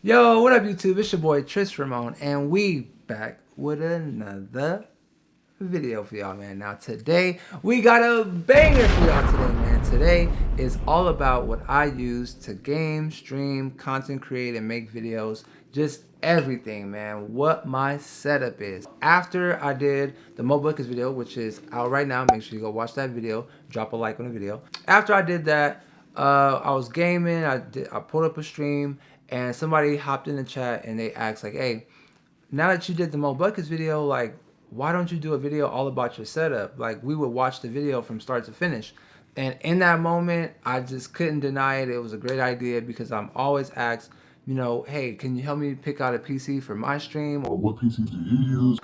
Yo, what up YouTube? It's your boy Tris Ramon, and we back with another video for y'all, man. Now today, we got a banger for y'all today, man. Today is all about what I use to game, stream, content create, and make videos. Just everything, man. What my setup is. After I did the Mobucas video, which is out right now, make sure you go watch that video. Drop a like on the video. After I did that, I was gaming. I pulled up a stream, and somebody hopped in the chat and they asked like, "Hey, now that you did the Mobucas video, like, why don't you do a video all about your setup?" Like, we would watch the video from start to finish. And in that moment, I just couldn't deny it. It was a great idea because I'm always asked, you know, "Hey, can you help me pick out a PC for my stream?" Or "What PC do you use?"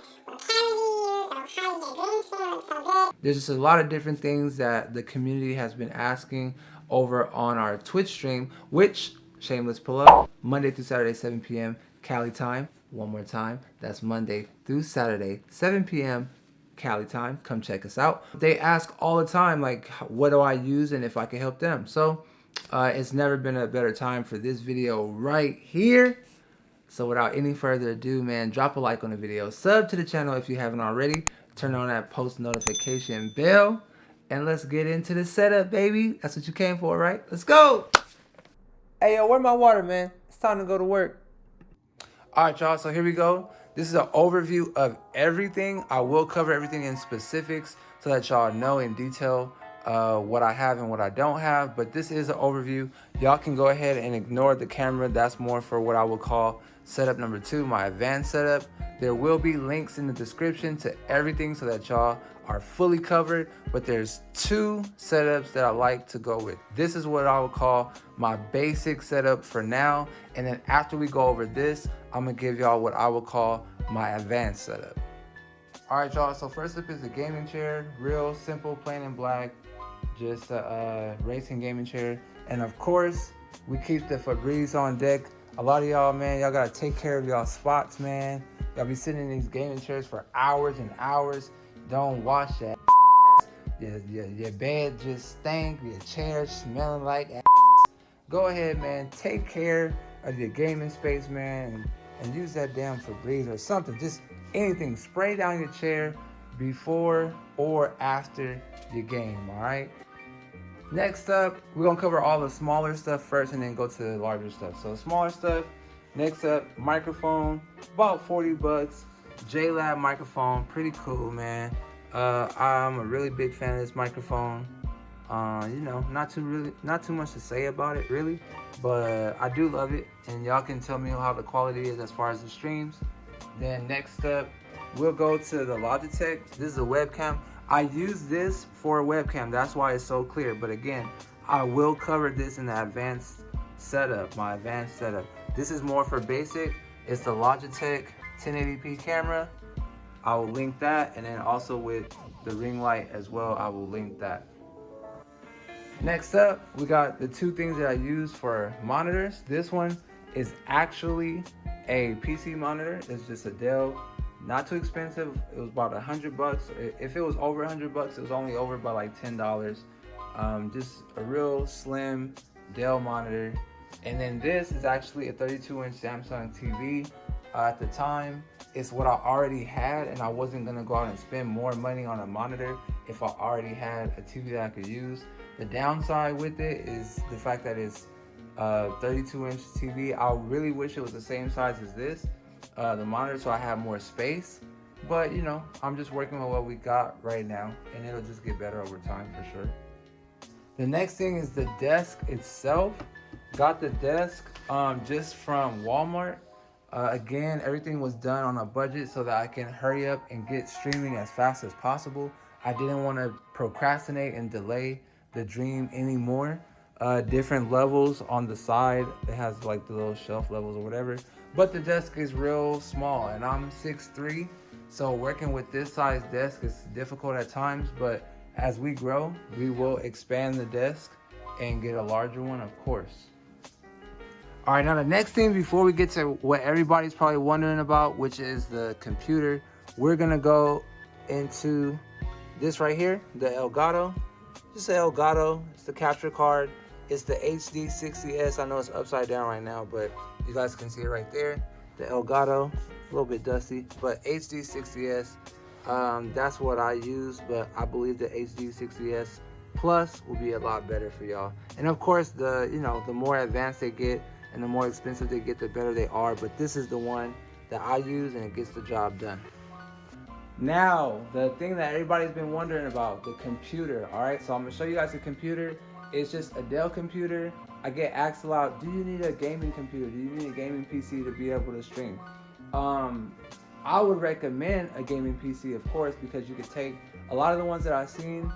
There's just a lot of different things that the community has been asking over on our Twitch stream, which, shameless plug, Monday through Saturday, 7 p.m. Cali time. One more time, that's Monday through Saturday, 7 p.m. Cali time. Come check us out. They ask all the time, like, what do I use and if I can help them. So it's never been a better time for this video right here. So without any further ado, man, drop a like on the video. Sub to the channel if you haven't already. Turn on that post notification bell. And let's get into the setup, baby. That's what you came for, right? Let's go. Hey, yo, where my water, man? It's time to go to work. All right, y'all, so here we go. This is an overview of everything. I will cover everything in specifics so that y'all know in detail what I have and what I don't have. But this is an overview. Y'all can go ahead and ignore the camera. That's more for what I will call setup number 2, my advanced setup. There will be links in the description to everything so that y'all are fully covered, but there's 2 setups that I like to go with. This is what I would call my basic setup for now, and then after we go over this, I'm gonna give y'all what I would call my advanced setup. All right, y'all, so first up is the gaming chair. Real simple, plain and black, just a racing gaming chair. And of course, we keep the Febreze on deck. A lot of y'all, man, y'all gotta take care of y'all spots, man. Y'all be sitting in these gaming chairs for hours and hours. Don't wash that. Your bed just stank. Your chair smelling like ass. Go ahead, man. Take care of your gaming space, man, and use that damn Febreze or something. Just anything. Spray down your chair before or after your game, all right? Next up, we're gonna cover all the smaller stuff first and then go to the larger stuff. So smaller stuff. Next up, microphone, about 40 bucks. JLab microphone, pretty cool, man. I'm a really big fan of this microphone. You know, not too much to say about it, really, but I do love it, and y'all can tell me how the quality is as far as the streams. Then next up, we'll go to the Logitech. This is a webcam. I use this for a webcam, that's why it's so clear. But again, I will cover this in the advanced setup, my advanced setup. This is more for basic. It's the Logitech 1080p camera. I will link that, and then also with the ring light as well, I will link that. Next up, we got the 2 things that I use for monitors. This one is actually a PC monitor. It's just a Dell, not too expensive. It was about 100 bucks. If it was over 100 bucks, it was only over by like $10. Just a real slim Dell monitor. And then this is actually a 32-inch Samsung TV. At the time, it's what I already had, and I wasn't gonna go out and spend more money on a monitor if I already had a TV that I could use. The downside with it is the fact that it's a 32-inch TV. I really wish it was the same size as this, the monitor, so I have more space. But you know, I'm just working with what we got right now, and it'll just get better over time for sure. The next thing is the desk itself. Got the desk just from Walmart. Again, everything was done on a budget so that I can hurry up and get streaming as fast as possible. I didn't want to procrastinate and delay the dream anymore. Different levels on the side. It has like the little shelf levels or whatever. But the desk is real small, and I'm 6'3", so working with this size desk is difficult at times. But as we grow, we will expand the desk and get a larger one, of course. All right, now the next thing before we get to what everybody's probably wondering about, which is the computer, we're gonna go into this right here, the Elgato. Just the Elgato, it's the capture card. It's the HD60S. I know it's upside down right now, but You guys can see it right there. The Elgato, a little bit dusty, but HD60S, that's what I use, but I believe the HD60S Plus will be a lot better for y'all. And of course, the more advanced they get and the more expensive they get, the better they are, but this is the one that I use and it gets the job done. Now, the thing that everybody's been wondering about, the computer. All right, so I'm gonna show you guys the computer. It's just a Dell computer. I get asked a lot, do you need a gaming computer? Do you need a gaming PC to be able to stream? I would recommend a gaming PC, of course, because you could take a lot of the ones that I've seen.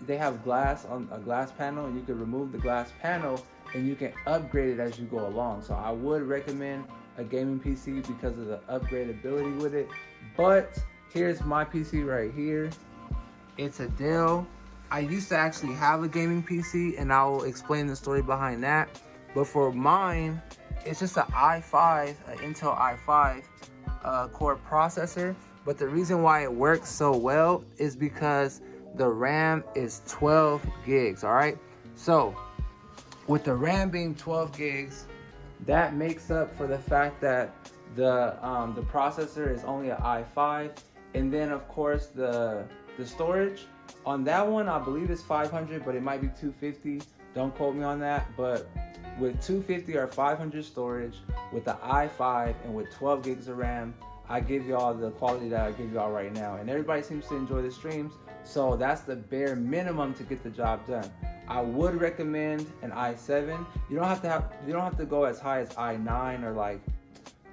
They have glass on a glass panel, and you could remove the glass panel, and you can upgrade it as you go along. So I would recommend a gaming PC because of the upgradability with it. But here's my PC right here. It's a Dell. I used to actually have a gaming PC, and I will explain the story behind that. But for mine, it's just an i5, an Intel i5 core processor. But the reason why it works so well is because the RAM is 12 gigs, all right? So with the RAM being 12 gigs, that makes up for the fact that the processor is only an i5, and then of course the storage on that one I believe is 500, but it might be 250. Don't quote me on that, but with 250 or 500 storage, with the i5 and with 12 gigs of RAM, I give y'all the quality that I give y'all right now, and everybody seems to enjoy the streams, so that's the bare minimum to get the job done. I would recommend an i7. You don't have to go as high as i9 or like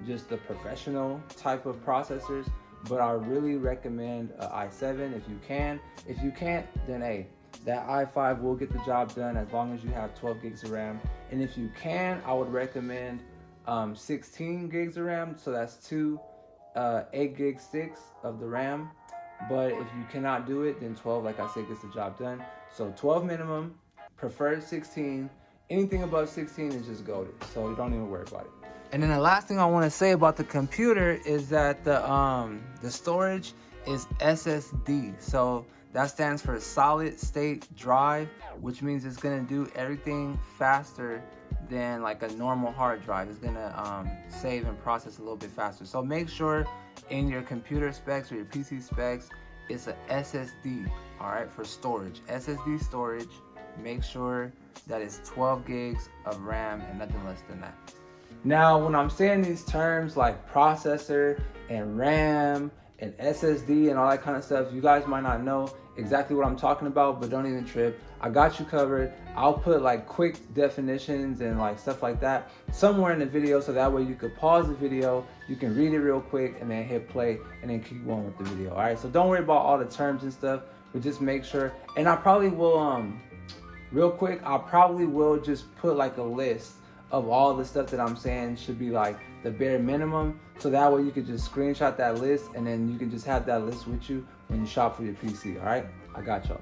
just the professional type of processors, but I really recommend an i7 if you can. If you can't, then hey, that i5 will get the job done as long as you have 12 gigs of RAM. And if you can, I would recommend 16 gigs of RAM, so that's two 8 gig sticks of the RAM. But if you cannot do it, then 12, like I said, gets the job done. So 12 minimum, preferred 16. Anything above 16 is just goated, so you don't even worry about it. And then the last thing I want to say about the computer is that the storage is SSD. So that stands for solid state drive, which means it's gonna do everything faster than like a normal hard drive. It's gonna save and process a little bit faster. So make sure in your computer specs or your PC specs, it's a SSD, all right, for storage. SSD storage, make sure that it's 12 gigs of RAM and nothing less than that. Now, when I'm saying these terms like processor and RAM and SSD and all that kind of stuff, you guys might not know exactly what I'm talking about, but don't even trip. I got you covered. I'll put like quick definitions and like stuff like that somewhere in the video, so that way you could pause the video, you can read it real quick, and then hit play and then keep going with the video. All right, so don't worry about all the terms and stuff, but just make sure. And I probably will real quick, I probably will just put like a list of all the stuff that I'm saying should be like the bare minimum, so that way you could just screenshot that list and then you can just have that list with you when you shop for your PC. All right, I got y'all.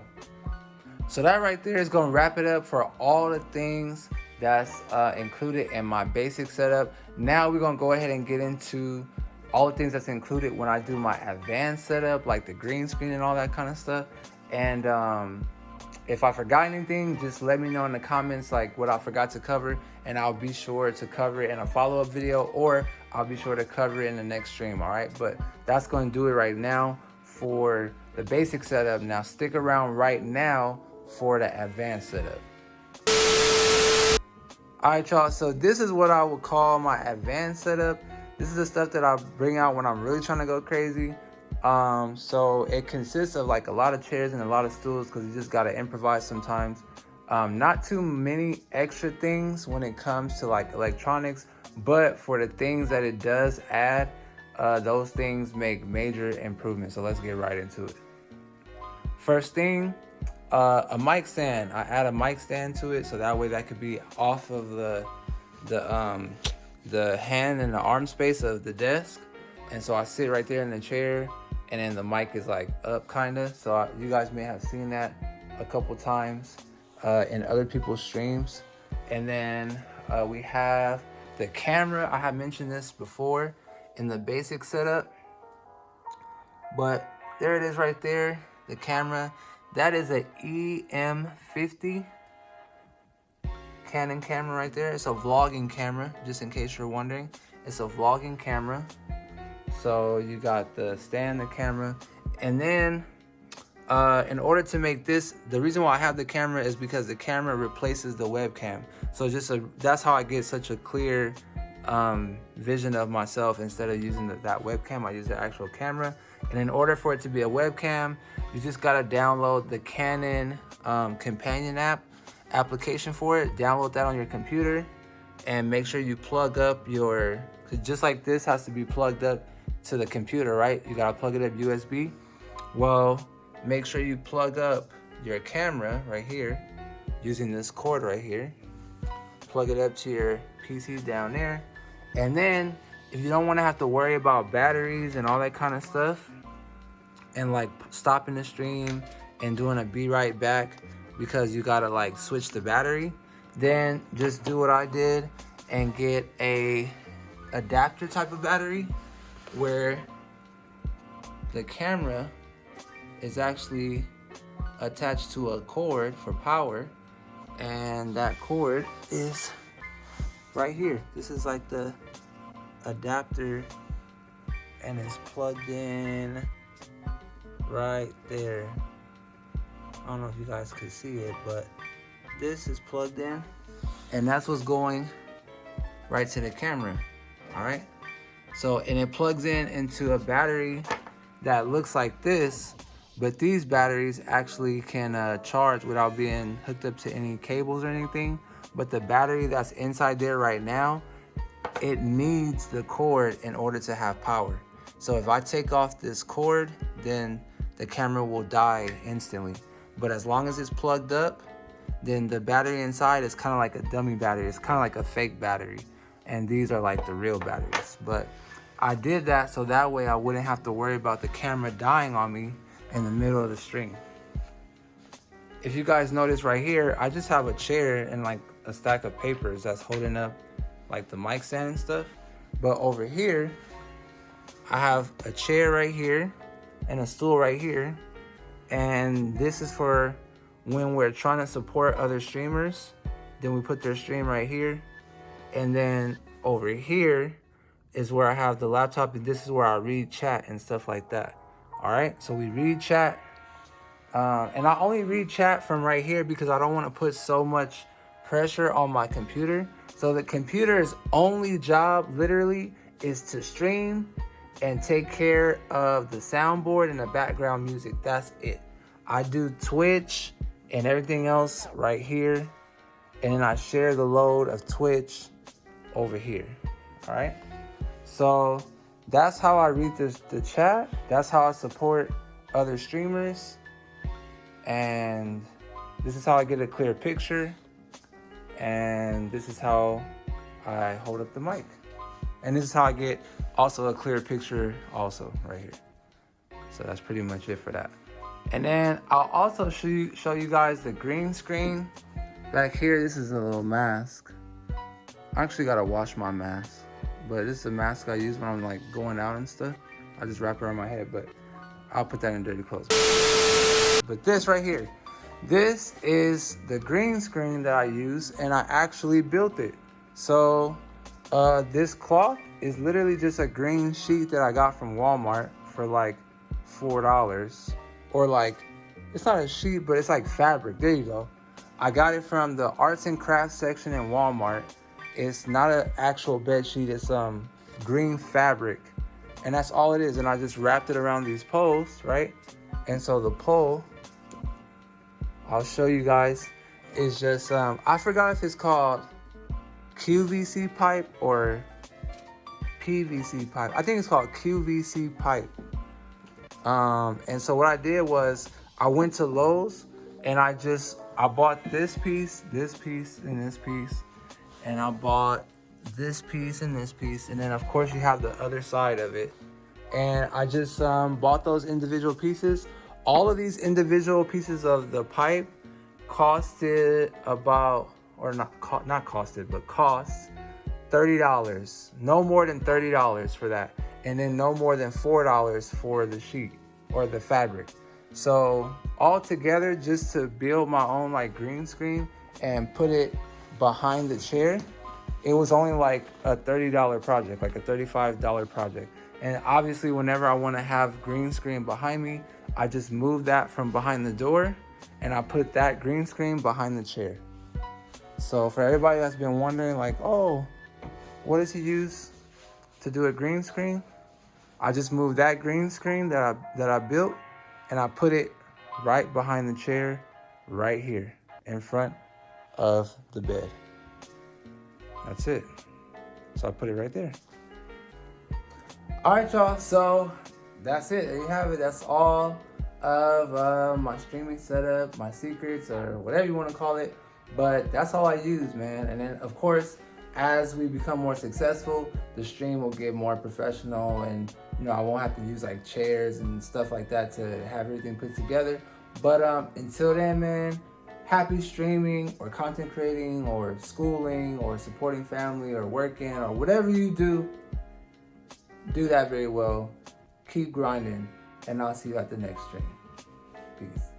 So that right there is gonna wrap it up for all the things that's included in my basic setup. Now we're gonna go ahead and get into all the things that's included when I do my advanced setup, like the green screen and all that kind of stuff. And if I forgot anything, just let me know in the comments like what I forgot to cover, and I'll be sure to cover it in a follow-up video, or I'll be sure to cover it in the next stream, all right? But that's going to do it right now for the basic setup. Now stick around right now for the advanced setup. All right, y'all, so this is what I would call my advanced setup. This is the stuff that I bring out when I'm really trying to go crazy. So it consists of like a lot of chairs and a lot of stools, because you just got to improvise sometimes. Not too many extra things when it comes to like electronics, but for the things that it does add, those things make major improvements. So let's get right into it. First thing, a mic stand. I add a mic stand to it, so that way that could be off of the hand and the arm space of the desk. And so I sit right there in the chair, and then the mic is like up kinda. So you guys may have seen that a couple times in other people's streams. And then we have the camera. I have mentioned this before in the basic setup, but there it is right there, the camera. That is a EM50 Canon camera right there. It's a vlogging camera, just in case you're wondering. It's a vlogging camera. So you got the stand, the camera, and then in order to make this, the reason why I have the camera is because the camera replaces the webcam. So that's how I get such a clear vision of myself. Instead of using that webcam, I use the actual camera. And in order for it to be a webcam, you just gotta download the Canon companion application for it. Download that on your computer and make sure you plug up your, just like this has to be plugged up to the computer, right? You gotta plug it up USB. Well, make sure you plug up your camera right here using this cord right here. Plug it up to your PC down there. And then if you don't want to have to worry about batteries and all that kind of stuff and like stopping the stream and doing a be right back because you gotta like switch the battery, then just do what I did and get a adapter type of battery where the camera is actually attached to a cord for power, and that cord is right here. This is like the adapter and it's plugged in right there. I don't know if you guys could see it, but this is plugged in and that's what's going right to the camera. All right, so and it plugs in into a battery that looks like this, but these batteries actually can charge without being hooked up to any cables or anything. But the battery that's inside there right now, it needs the cord in order to have power. So if I take off this cord, then the camera will die instantly. But as long as it's plugged up, then the battery inside is kind of like a dummy battery. It's kind of like a fake battery. And these are like the real batteries. But I did that so that way I wouldn't have to worry about the camera dying on me in the middle of the stream. If you guys notice right here, I just have a chair and like a stack of papers that's holding up like the mic stand and stuff. But over here, I have a chair right here and a stool right here. And this is for when we're trying to support other streamers. Then we put their stream right here. And then over here is where I have the laptop, and this is where I read chat and stuff like that. All right, so we read chat. And I only read chat from right here because I don't want to put so much pressure on my computer. So the computer's only job literally is to stream and take care of the soundboard and the background music. That's it. I do Twitch and everything else right here. And then I share the load of Twitch over here. All right. So that's how I read the chat. That's how I support other streamers. And this is how I get a clear picture. And this is how I hold up the mic. And this is how I get also a clear picture also right here. So that's pretty much it for that. And then I'll also show you guys the green screen. Back here, this is a little mask. I actually gotta wash my mask. But this is a mask I use when I'm like going out and stuff. I just wrap it around my head, but I'll put that in dirty clothes. But this right here, this is the green screen that I use, and I actually built it. So this cloth is literally just a green sheet that I got from Walmart for like $4. Or like, it's not a sheet, but it's like fabric. There you go. I got it from the arts and crafts section in Walmart. It's not an actual bed sheet. It's green fabric. And that's all it is. And I just wrapped it around these poles, right? And so the pole, I'll show you guys, is just, I forgot if it's called QVC pipe or PVC pipe. I think it's called QVC pipe. And so what I did was I went to Lowe's and I bought this piece, and this piece, and I bought this piece and this piece, and then of course you have the other side of it. And I just bought those individual pieces. All of these individual pieces of the pipe costed about, or cost $30. No more than $30 for that. And then no more than $4 for the sheet or the fabric. So all together, just to build my own like green screen and put it behind the chair, it was only like a $30 project, like a $35 project. And obviously whenever I want to have green screen behind me, I just move that from behind the door and I put that green screen behind the chair. So for everybody that's been wondering like, oh, what does he use to do a green screen? I just move that green screen that I built and I put it right behind the chair, right here in front of the bed. That's it. So I put it right there. All right, y'all. So that's it. There you have it. That's all of my streaming setup, my secrets, or whatever you want to call it. But that's all I use, man. And then, of course, as we become more successful, the stream will get more professional, and I won't have to use like chairs and stuff like that to have everything put together. But until then, man, happy streaming or content creating or schooling or supporting family or working or whatever you do that very well. Keep grinding, and I'll see you at the next stream. Peace.